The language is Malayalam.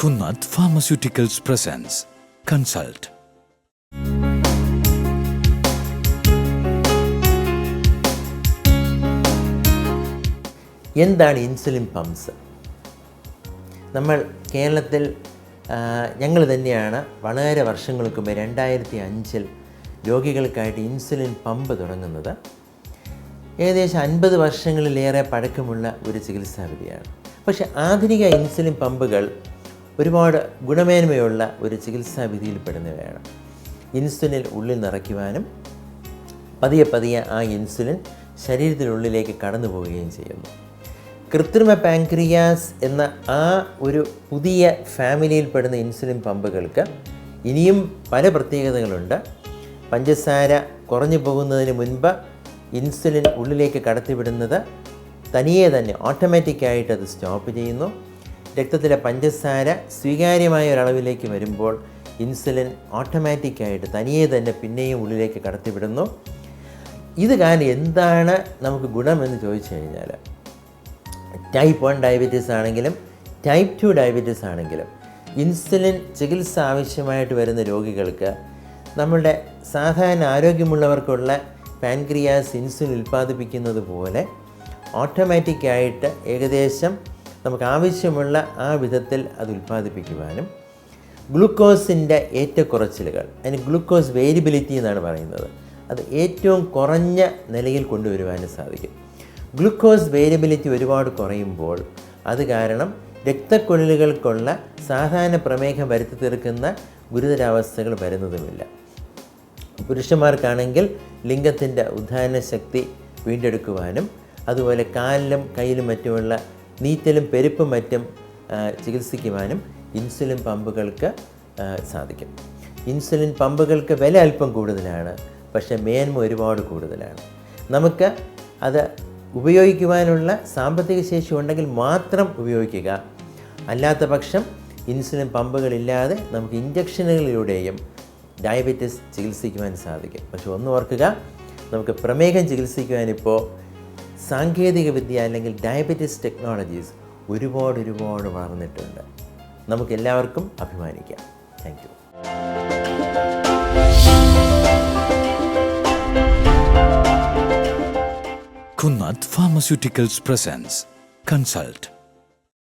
Kunnath Pharmaceuticals presents Consult. എന്താണ് ഇൻസുലിൻ പമ്പ്സ്? നമ്മൾ കേരളത്തിൽ ഞങ്ങൾ തന്നെയാണ് വളരെ വർഷങ്ങൾക്ക് മുമ്പ് 2005 രോഗികൾക്കായിട്ട് ഇൻസുലിൻ പമ്പ് തുടങ്ങുന്നത്. ഏകദേശം 50 വർഷങ്ങളിലേറെ പഴക്കമുള്ള ഒരു ചികിത്സാവിധിയാണ്. പക്ഷേ ആധുനിക ഇൻസുലിൻ പമ്പുകൾ ഒരുപാട് ഗുണമേന്മയുള്ള ഒരു ചികിത്സാവിധിയിൽപ്പെടുന്നവയാണ്. ഇൻസുലിൻ ഉള്ളിൽ നിറയ്ക്കുവാനും പതിയെ ആ ഇൻസുലിൻ ശരീരത്തിനുള്ളിലേക്ക് കടന്നു പോവുകയും ചെയ്യുന്നു. കൃത്രിമ പാൻക്രിയാസ് എന്ന ആ ഒരു പുതിയ ഫാമിലിയിൽപ്പെടുന്ന ഇൻസുലിൻ പമ്പുകൾക്ക് ഇനിയും പല പ്രത്യേകതകളുണ്ട്. പഞ്ചസാര കുറഞ്ഞു പോകുന്നതിന് മുൻപ് ഇൻസുലിൻ ഉള്ളിലേക്ക് കടത്തിവിടുന്നത് തനിയെ തന്നെ ഓട്ടോമാറ്റിക്കായിട്ട് അത് സ്റ്റോപ്പ് ചെയ്യുന്നു. രക്തത്തിലെ പഞ്ചസാര സ്വീകാര്യമായ ഒരളവിലേക്ക് വരുമ്പോൾ ഇൻസുലിൻ ഓട്ടോമാറ്റിക്കായിട്ട് തനിയെ തന്നെ പിന്നെയും ഉള്ളിലേക്ക് കടത്തിവിടുന്നു. ഇത് കാരണം എന്താണ് നമുക്ക് ഗുണമെന്ന് ചോദിച്ചു കഴിഞ്ഞാൽ, ടൈപ്പ് 1 ഡയബറ്റീസ് ആണെങ്കിലും ടൈപ്പ് 2 ഡയബറ്റീസ് ആണെങ്കിലും ഇൻസുലിൻ ചികിത്സ ആവശ്യമായിട്ട് വരുന്ന രോഗികൾക്ക് നമ്മളുടെ സാധാരണ ആരോഗ്യമുള്ളവർക്കുള്ള പാൻക്രിയാസ് ഇൻസുലിൻ ഉൽപ്പാദിപ്പിക്കുന്നത് പോലെ ഓട്ടോമാറ്റിക്കായിട്ട് ഏകദേശം നമുക്ക് ആവശ്യമുള്ള ആ വിധത്തിൽ അത് ഉൽപ്പാദിപ്പിക്കുവാനും ഗ്ലൂക്കോസിൻ്റെ ഏറ്റക്കുറച്ചിലുകൾ, അതിന് ഗ്ലൂക്കോസ് വേരിയബിലിറ്റി എന്നാണ് പറയുന്നത്, അത് ഏറ്റവും കുറഞ്ഞ നിലയിൽ കൊണ്ടുവരുവാനും സാധിക്കും. ഗ്ലൂക്കോസ് വേരിയബിലിറ്റി ഒരുപാട് കുറയുമ്പോൾ അത് കാരണം രക്തക്കൊഴലുകൾക്കുള്ള സാധാരണ പ്രമേഹം വരുത്തി തീർക്കുന്ന ഗുരുതരാവസ്ഥകൾ വരുന്നതുമില്ല. പുരുഷന്മാർക്കാണെങ്കിൽ ലിംഗത്തിൻ്റെ ഉദ്ധാന ശക്തി വീണ്ടെടുക്കുവാനും അതുപോലെ കാലിലും കയ്യിലും മറ്റുമുള്ള നീറ്റലും പെരുപ്പും മറ്റും ചികിത്സിക്കുവാനും ഇൻസുലിൻ പമ്പുകൾക്ക് സാധിക്കും. ഇൻസുലിൻ പമ്പുകൾക്ക് വില അല്പം കൂടുതലാണ്, പക്ഷേ മേന്മ ഒരുപാട് കൂടുതലാണ്. നമുക്ക് അത് ഉപയോഗിക്കുവാനുള്ള സാമ്പത്തിക ശേഷി ഉണ്ടെങ്കിൽ മാത്രം ഉപയോഗിക്കുക. അല്ലാത്ത പക്ഷം ഇൻസുലിൻ പമ്പുകളില്ലാതെ നമുക്ക് ഇഞ്ചക്ഷനുകളിലൂടെയും ഡയബറ്റീസ് ചികിത്സിക്കുവാൻ സാധിക്കും. പക്ഷെ ഒന്ന് ഓർക്കുക, നമുക്ക് പ്രമേഹം ചികിത്സിക്കുവാനിപ്പോൾ സാങ്കേതിക വിദ്യ അല്ലെങ്കിൽ ഡയബറ്റീസ് ടെക്നോളജീസ് ഒരുപാട് വളർന്നിട്ടുണ്ട്. നമുക്കെല്ലാവർക്കും അഭിമാനിക്കാം. Thank you. Kunnath Pharmaceuticals presents Consult.